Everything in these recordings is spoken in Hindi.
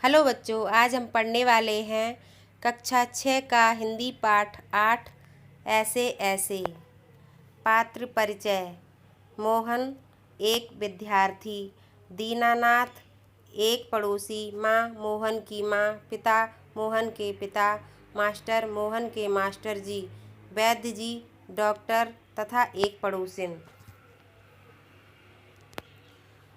हेलो बच्चों, आज हम पढ़ने वाले हैं कक्षा 6 का हिंदी पाठ 8 ऐसे ऐसे। पात्र परिचय। मोहन एक विद्यार्थी, दीनानाथ एक पड़ोसी, माँ मोहन की माँ, पिता मोहन के पिता, मास्टर मोहन के मास्टर जी, वैद्य जी डॉक्टर तथा एक पड़ोसिन।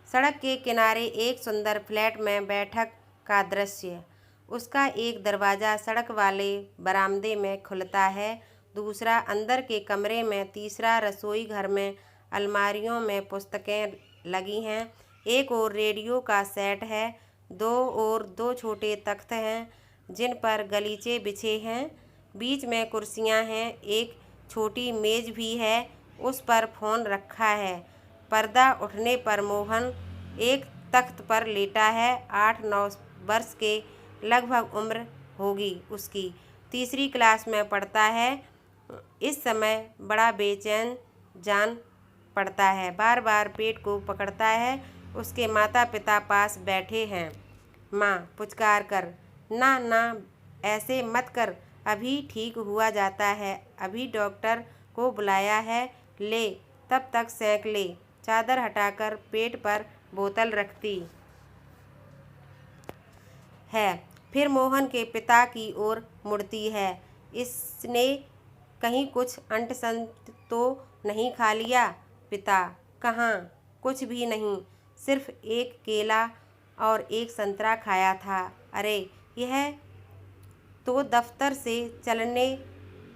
सड़क के किनारे एक सुंदर फ्लैट में बैठक का दृश्य। उसका एक दरवाज़ा सड़क वाले बरामदे में खुलता है, दूसरा अंदर के कमरे में, तीसरा रसोई घर में अलमारियों में पुस्तकें लगी हैं, एक और रेडियो का सेट है, दो छोटे तख्त हैं जिन पर गलीचे बिछे हैं, बीच में कुर्सियां हैं, एक छोटी मेज भी है, उस पर फ़ोन रखा है। पर्दा उठने पर मोहन एक तख्त पर लेटा है। 8-9 वर्ष के लगभग उम्र होगी उसकी। तीसरी क्लास में पढ़ता है। इस समय बड़ा बेचैन जान पड़ता है, बार बार पेट को पकड़ता है। उसके माता पिता पास बैठे हैं। माँ पुचकार कर, ना ना ऐसे मत कर, अभी ठीक हुआ जाता है, अभी डॉक्टर को बुलाया है, ले तब तक सेंक ले। चादर हटाकर पेट पर बोतल रखती है, फिर मोहन के पिता की ओर मुड़ती है। इसने कहीं कुछ अंट संट तो नहीं खा लिया? पिता, कहाँ, कुछ भी नहीं, सिर्फ एक केला और एक संतरा खाया था। अरे, यह तो दफ्तर से चलने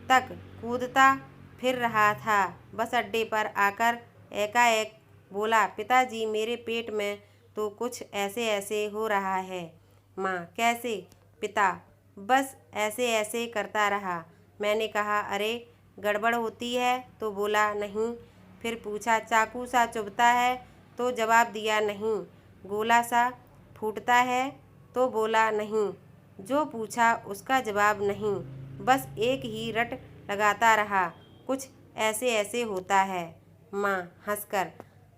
तक कूदता फिर रहा था। बस अड्डे पर आकर एकाएक बोला, पिताजी मेरे पेट में तो कुछ ऐसे ऐसे हो रहा है। माँ, कैसे? पिता, बस ऐसे ऐसे करता रहा। मैंने कहा, अरे गड़बड़ होती है तो बोला नहीं। फिर पूछा, चाकू सा चुभता है तो जवाब दिया नहीं। गोला सा फूटता है तो बोला नहीं। जो पूछा उसका जवाब नहीं, बस एक ही रट लगाता रहा, कुछ ऐसे ऐसे होता है। माँ हंसकर,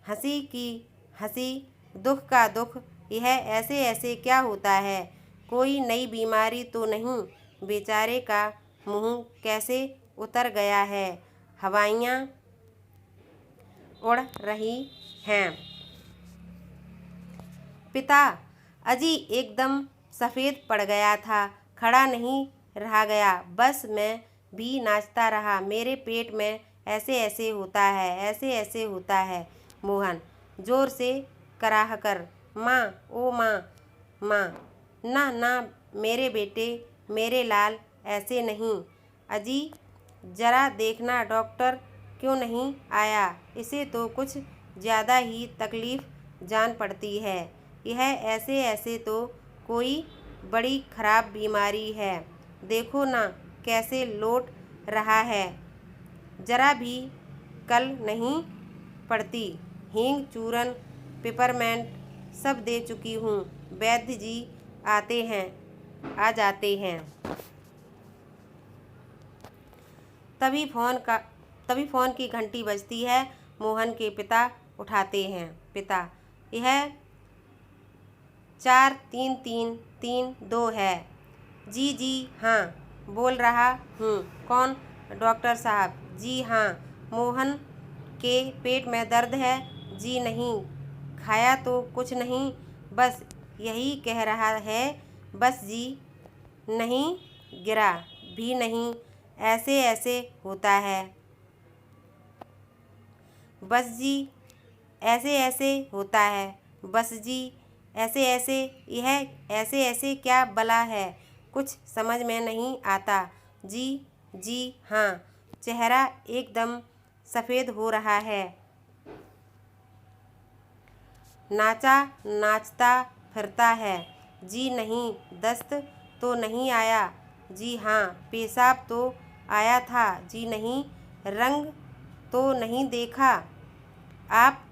हंसी की हंसी, दुख का दुख, यह ऐसे ऐसे क्या होता है? कोई नई बीमारी तो नहीं? बेचारे का मुंह कैसे उतर गया है, हवाइयाँ उड़ रही हैं। पिता, अजी एकदम सफ़ेद पड़ गया था, खड़ा नहीं रहा गया, बस मैं भी नाचता रहा, मेरे पेट में ऐसे ऐसे होता है, ऐसे ऐसे होता है। मोहन जोर से कराह कर, माँ, ओ माँ, माँ, ना ना मेरे बेटे, मेरे लाल, ऐसे नहीं। अजी जरा देखना डॉक्टर क्यों नहीं आया, इसे तो कुछ ज़्यादा ही तकलीफ़ जान पड़ती है। यह ऐसे ऐसे तो कोई बड़ी खराब बीमारी है, देखो ना कैसे लौट रहा है, जरा भी कल नहीं पड़ती। हींग, चूरन, पिपरमेंट सब दे चुकी हूँ। वैद्य जी आ जाते हैं। तभी फ़ोन की घंटी बजती है। मोहन के पिता उठाते हैं। पिता, यह 433332 है। जी जी हाँ, बोल रहा हूँ। कौन? डॉक्टर साहब। जी हाँ। मोहन के पेट में दर्द है? जी नहीं। खाया तो कुछ नहीं? बस यही कह रहा है। बस जी नहीं, गिरा भी नहीं, ऐसे ऐसे होता है। बस जी ऐसे ऐसे होता है। बस जी ऐसे ऐसे, यह ऐसे ऐसे क्या बला है, कुछ समझ में नहीं आता। जी जी हाँ। चेहरा एकदम सफ़ेद हो रहा है। नाचता फिरता है। जी नहीं। दस्त तो नहीं आया? जी हाँ। पेशाब तो आया था? जी नहीं। रंग तो नहीं देखा? आप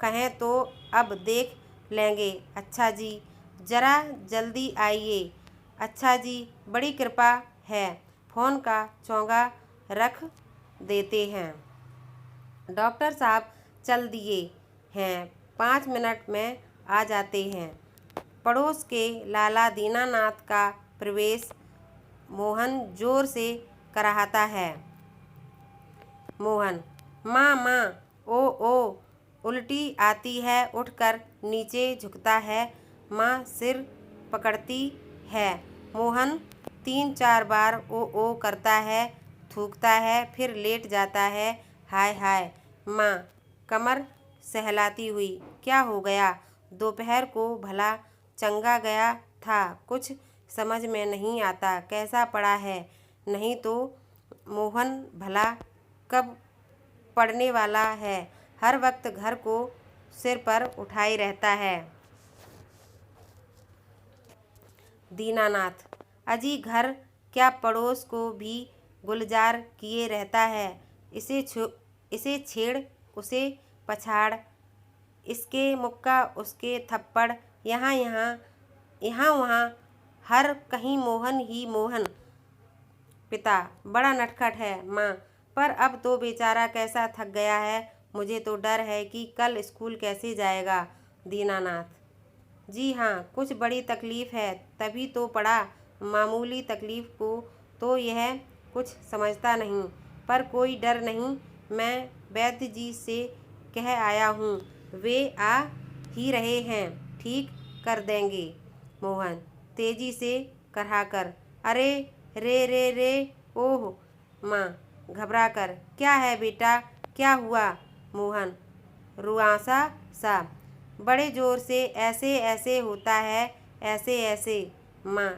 कहें तो अब देख लेंगे। अच्छा जी, ज़रा जल्दी आइए। अच्छा जी, बड़ी कृपा है। फ़ोन का चोंगा रख देते हैं। डॉक्टर साहब चल दिए हैं, 5 मिनट में आ जाते हैं। पड़ोस के लाला दीनानाथ का प्रवेश मोहन जोर से कराहता है। मोहन, माँ माँ, ओ उल्टी आती है। उठकर नीचे झुकता है। माँ सिर पकड़ती है। मोहन 3-4 बार ओ करता है, थूकता है, फिर लेट जाता है। हाय हाय। माँ कमर सहलाती हुई, क्या हो गया? दोपहर को भला चंगा गया था, कुछ समझ में नहीं आता कैसा पड़ा है। नहीं तो मोहन भला कब पड़ने वाला है, हर वक्त घर को सिर पर उठाए रहता है। दीनानाथ, अजी घर क्या पड़ोस को भी गुलजार किए रहता है। इसे छेड़, उसे पछाड़, इसके मुक्का उसके थप्पड़, यहाँ वहाँ, हर कहीं मोहन ही मोहन। पिता, बड़ा नटखट है माँ, पर अब तो बेचारा कैसा थक गया है। मुझे तो डर है कि कल स्कूल कैसे जाएगा। दीनानाथ, जी हाँ, कुछ बड़ी तकलीफ है तभी तो पड़ा। मामूली तकलीफ को तो यह कुछ समझता नहीं, पर कोई डर नहीं। मैं वैद्य जी से कह आया हूँ, वे आ ही रहे हैं, ठीक कर देंगे। मोहन तेजी से कराहकर, अरे रे ओह। माँ घबरा कर, क्या है बेटा, क्या हुआ? मोहन रुआंसा सा, बड़े जोर से, ऐसे होता है, ऐसे। माँ,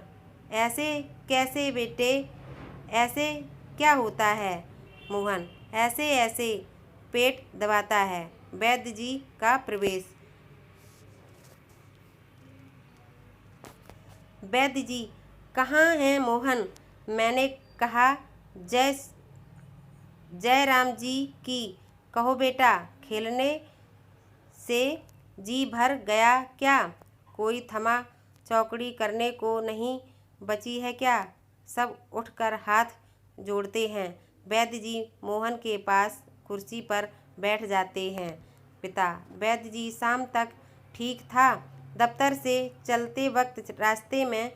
ऐसे कैसे बेटे, ऐसे क्या होता है? मोहन ऐसे पेट दबाता है। वैद्य जी का प्रवेश। वैद्य जी, कहाँ हैं मोहन? मैंने कहा जय राम जी की। कहो बेटा, खेलने से जी भर गया क्या? कोई थमा चौकड़ी करने को नहीं बची है क्या? सब उठकर हाथ जोड़ते हैं। वैद्य जी मोहन के पास कुर्सी पर बैठ जाते हैं। पिता, वैद्य जी शाम तक ठीक था। दफ्तर से चलते वक्त रास्ते में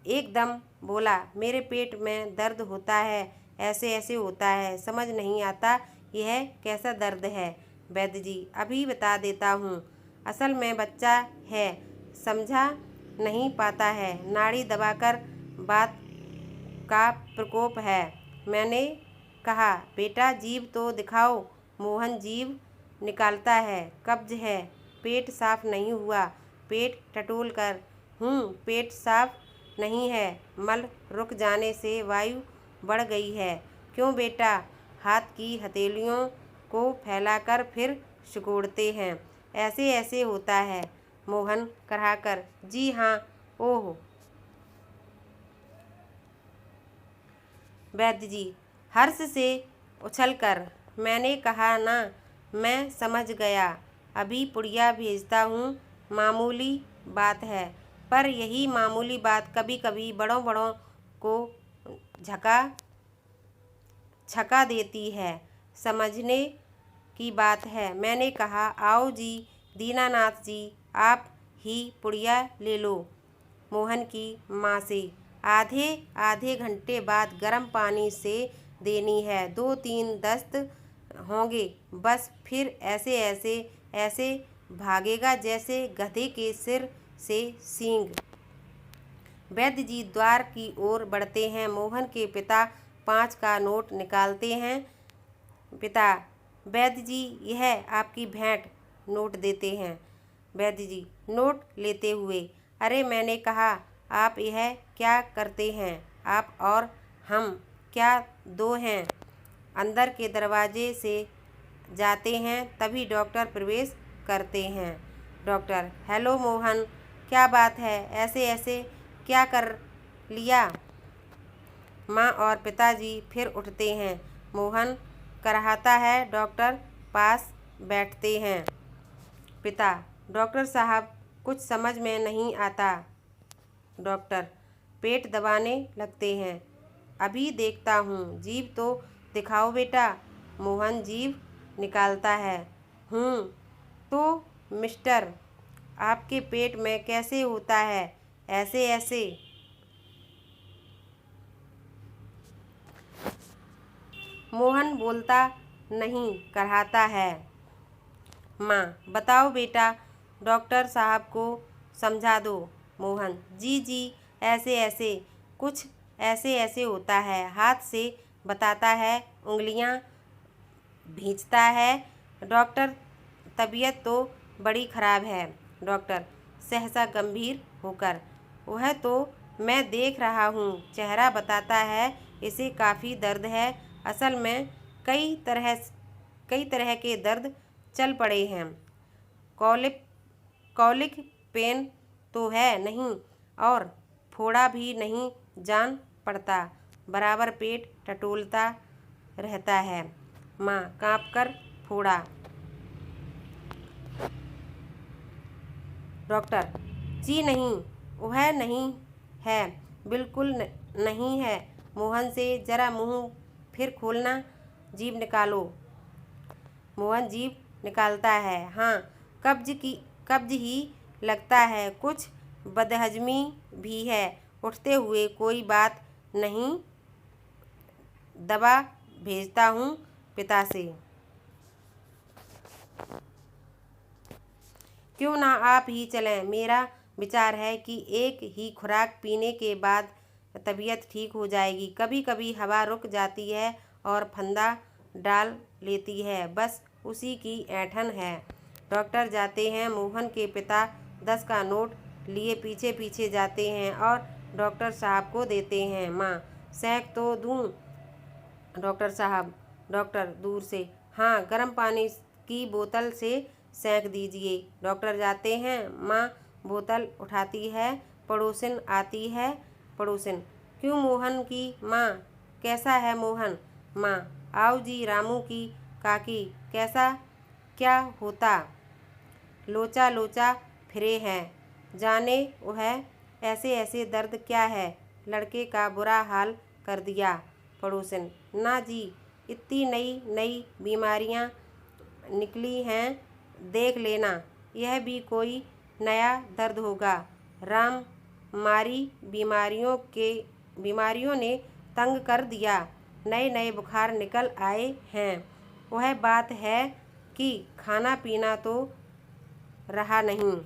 एकदम बोला, मेरे पेट में दर्द होता है, ऐसे होता है, समझ नहीं आता यह कैसा दर्द है। वैद्य जी, अभी बता देता हूँ। असल में बच्चा है, समझा नहीं पाता है, नाड़ी दबाकर बात का प्रकोप है। मैंने कहा, बेटा जीभ तो दिखाओ। मोहन जीभ निकालता है। कब्ज है, पेट साफ नहीं हुआ। पेट टटोल कर, पेट साफ नहीं है, मल रुक जाने से वायु बढ़ गई है। क्यों बेटा? हाथ की हथेलियों को फैलाकर फिर सिकोड़ते हैं। ऐसे होता है। मोहन कराहकर, जी हाँ, ओह। वैद्य जी हर्ष से उछलकर, मैंने कहा ना, मैं समझ गया, अभी पुड़िया भेजता हूँ। मामूली बात है, पर यही मामूली बात कभी कभी बड़ों को छका देती है। समझने की बात है। मैंने कहा, आओ जी दीनानाथ जी, आप ही पुड़िया ले लो मोहन की माँ से। आधे घंटे बाद गर्म पानी से देनी है। 2-3 दस्त होंगे बस, फिर ऐसे भागेगा जैसे गधे के सिर से सींग। वैद्य जी द्वार की ओर बढ़ते हैं। मोहन के पिता 5 का नोट निकालते हैं। पिता, वैद्य जी यह आपकी भेंट। नोट देते हैं। वैद्य जी नोट लेते हुए, अरे मैंने कहा, आप यह क्या करते हैं? आप और हम क्या दो हैं? अंदर के दरवाजे से जाते हैं, तभी डॉक्टर प्रवेश करते हैं। डॉक्टर, हेलो मोहन, क्या बात है, ऐसे क्या कर लिया? माँ और पिताजी फिर उठते हैं। मोहन कराहता है। डॉक्टर पास बैठते हैं। पिता, डॉक्टर साहब कुछ समझ में नहीं आता। डॉक्टर पेट दबाने लगते हैं। अभी देखता हूँ, जीभ तो दिखाओ बेटा। मोहन जीभ निकालता है। तो मिस्टर, आपके पेट में कैसे होता है? ऐसे ऐसे। मोहन बोलता नहीं, कराहता है। माँ, बताओ बेटा, डॉक्टर साहब को समझा दो। मोहन, जी जी, ऐसे ऐसे, कुछ ऐसे ऐसे होता है। हाथ से बताता है, उंगलियां भींचता है। डॉक्टर, तबीयत तो बड़ी खराब है। डॉक्टर सहसा गंभीर होकर, वह तो मैं देख रहा हूँ, चेहरा बताता है इसे काफ़ी दर्द है। असल में कई तरह के दर्द चल पड़े हैं। कॉलिक कॉलिक पेन तो है नहीं, और फोड़ा भी नहीं जान पड़ता, बराबर पेट टटोलता रहता है। माँ काँपकर, फोड़ा? डॉक्टर, जी नहीं, वह नहीं है, बिल्कुल नहीं है। मोहन से, जरा मुंह फिर खोलना, जीभ निकालो। मोहन जीभ निकालता है। हाँ, कब्ज ही लगता है, कुछ बदहजमी भी है। उठते हुए, कोई बात नहीं, दवा भेजता हूँ पिता से। क्यों ना आप ही चलें? मेरा विचार है कि एक ही खुराक पीने के बाद तबीयत ठीक हो जाएगी। कभी कभी हवा रुक जाती है और फंदा डाल लेती है, बस उसी की ऐंठन है। डॉक्टर जाते हैं। मोहन के पिता 10 का नोट लिए पीछे पीछे जाते हैं और डॉक्टर साहब को देते हैं। माँ, सेंक तो दूँ डॉक्टर साहब? डॉक्टर दूर से, हाँ, गर्म पानी की बोतल से सेंक दीजिए। डॉक्टर जाते हैं। माँ बोतल उठाती है। पड़ोसिन आती है। पड़ोसिन, क्यों मोहन की माँ, कैसा है मोहन? माँ, आओ जी, रामू की काकी, कैसा क्या होता? लोचा लोचा फिरे हैं, जाने वह ऐसे ऐसे दर्द क्या है, लड़के का बुरा हाल कर दिया। पड़ोसिन, ना जी, इतनी नई नई बीमारियां निकली हैं, देख लेना, यह भी कोई नया दर्द होगा। राम मारी बीमारियों ने तंग कर दिया, नए नए बुखार निकल आए हैं। वह बात है कि खाना पीना तो रहा नहीं।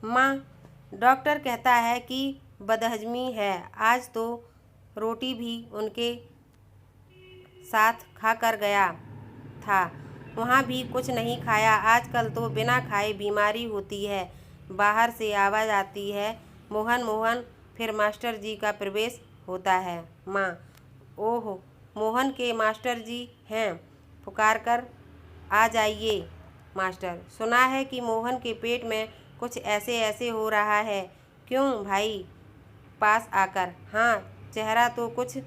माँ, डॉक्टर कहता है कि बदहजमी है। आज तो रोटी भी उनके साथ खा कर गया था, वहाँ भी कुछ नहीं खाया। आजकल तो बिना खाए बीमारी होती है। बाहर से आवाज़ आती है, मोहन मोहन, फिर मास्टर जी का प्रवेश होता है। माँ, ओह, मोहन के मास्टर जी हैं, पुकार कर आ जाइए। मास्टर, सुना है कि मोहन के पेट में कुछ ऐसे ऐसे हो रहा है। क्यों भाई? पास आकर, हाँ, चेहरा तो कुछ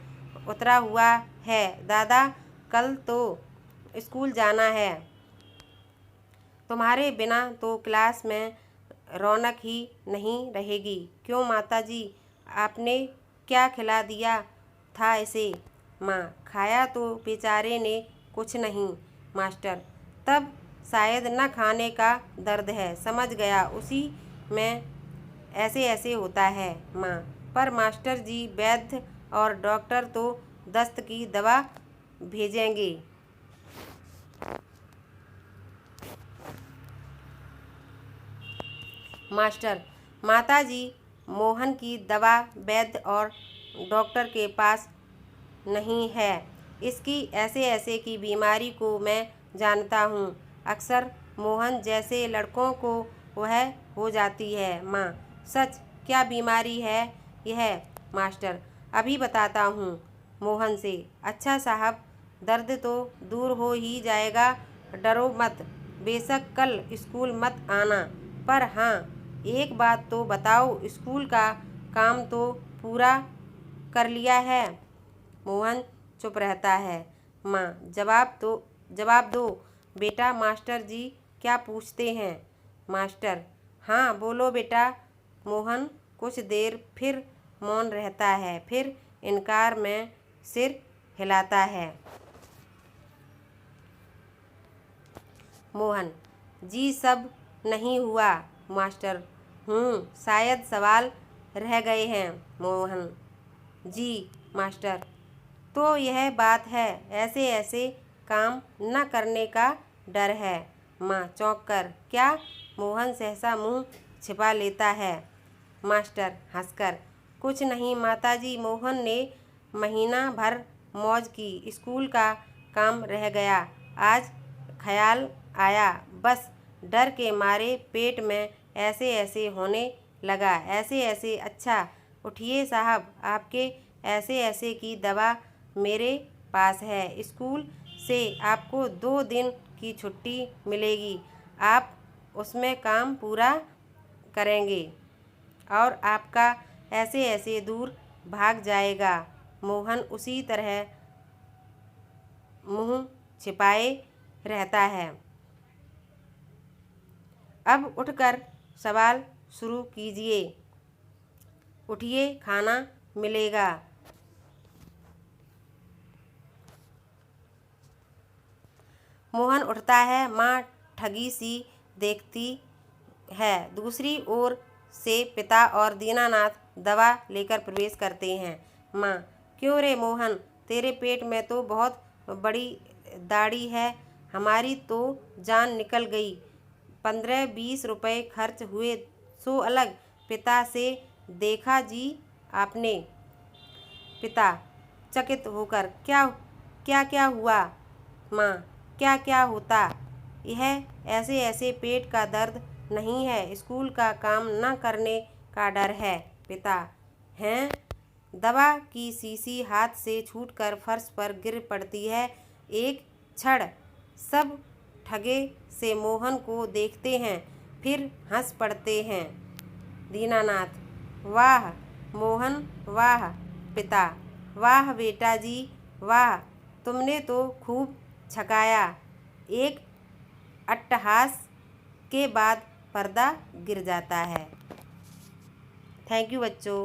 उतरा हुआ है दादा, कल तो स्कूल जाना है। तुम्हारे बिना तो क्लास में रौनक ही नहीं रहेगी। क्यों माताजी, आपने क्या खिला दिया था इसे? माँ, खाया तो बेचारे ने कुछ नहीं। मास्टर, तब शायद न खाने का दर्द है, समझ गया, उसी में ऐसे ऐसे होता है। माँ, पर मास्टर जी, वैद्य और डॉक्टर तो दस्त की दवा भेजेंगे। मास्टर, माताजी, मोहन की दवा वैद्य और डॉक्टर के पास नहीं है। इसकी ऐसे ऐसे की बीमारी को मैं जानता हूँ। अक्सर मोहन जैसे लड़कों को वह हो जाती है। माँ, सच? क्या बीमारी है यह? मास्टर, अभी बताता हूँ मोहन से। अच्छा साहब, दर्द तो दूर हो ही जाएगा, डरो मत। बेशक कल स्कूल मत आना, पर हाँ, एक बात तो बताओ, स्कूल का काम तो पूरा कर लिया है? मोहन चुप रहता है। माँ, जवाब दो बेटा, मास्टर जी क्या पूछते हैं? मास्टर, हाँ बोलो बेटा। मोहन कुछ देर फिर मौन रहता है, फिर इनकार में सिर हिलाता है। मोहन: जी सब नहीं हुआ मास्टर। शायद सवाल रह गए हैं। मोहन: जी मास्टर। तो यह बात है, ऐसे ऐसे काम न करने का डर है। माँ चौंक कर: क्या? मोहन सहसा मुंह छिपा लेता है। मास्टर हंसकर: कुछ नहीं माताजी, मोहन ने महीना भर मौज की, स्कूल का काम रह गया, आज ख्याल आया, बस डर के मारे पेट में ऐसे ऐसे होने लगा, ऐसे ऐसे। अच्छा उठिए साहब, आपके ऐसे ऐसे की दवा मेरे पास है। स्कूल से आपको 2 दिन की छुट्टी मिलेगी, आप उसमें काम पूरा करेंगे और आपका ऐसे ऐसे दूर भाग जाएगा। मोहन उसी तरह मुंह छिपाए रहता है। अब उठकर सवाल शुरू कीजिए। उठिए, खाना मिलेगा। मोहन उठता है। माँ ठगी सी देखती है। दूसरी ओर से पिता और दीनानाथ दवा लेकर प्रवेश करते हैं। माँ: क्यों रे मोहन, तेरे पेट में तो बहुत बड़ी दाढ़ी है, हमारी तो जान निकल गई। 15-20 रुपए खर्च हुए सो अलग। पिता से देखा जी आपने? पिता चकित होकर: क्या क्या क्या हुआ? माँ: क्या क्या होता? यह ऐसे ऐसे पेट का दर्द नहीं है, स्कूल का काम न करने का डर है। पिता: हैं? दवा की शीशी हाथ से छूटकर फर्श पर गिर पड़ती है। एक क्षण सब ठगे से मोहन को देखते हैं, फिर हंस पड़ते हैं। दीनानाथ: वाह मोहन वाह। पिता: वाह बेटा जी वाह, तुमने तो खूब छकाया। एक अट्टहास के बाद पर्दा गिर जाता है। थैंक यू बच्चों।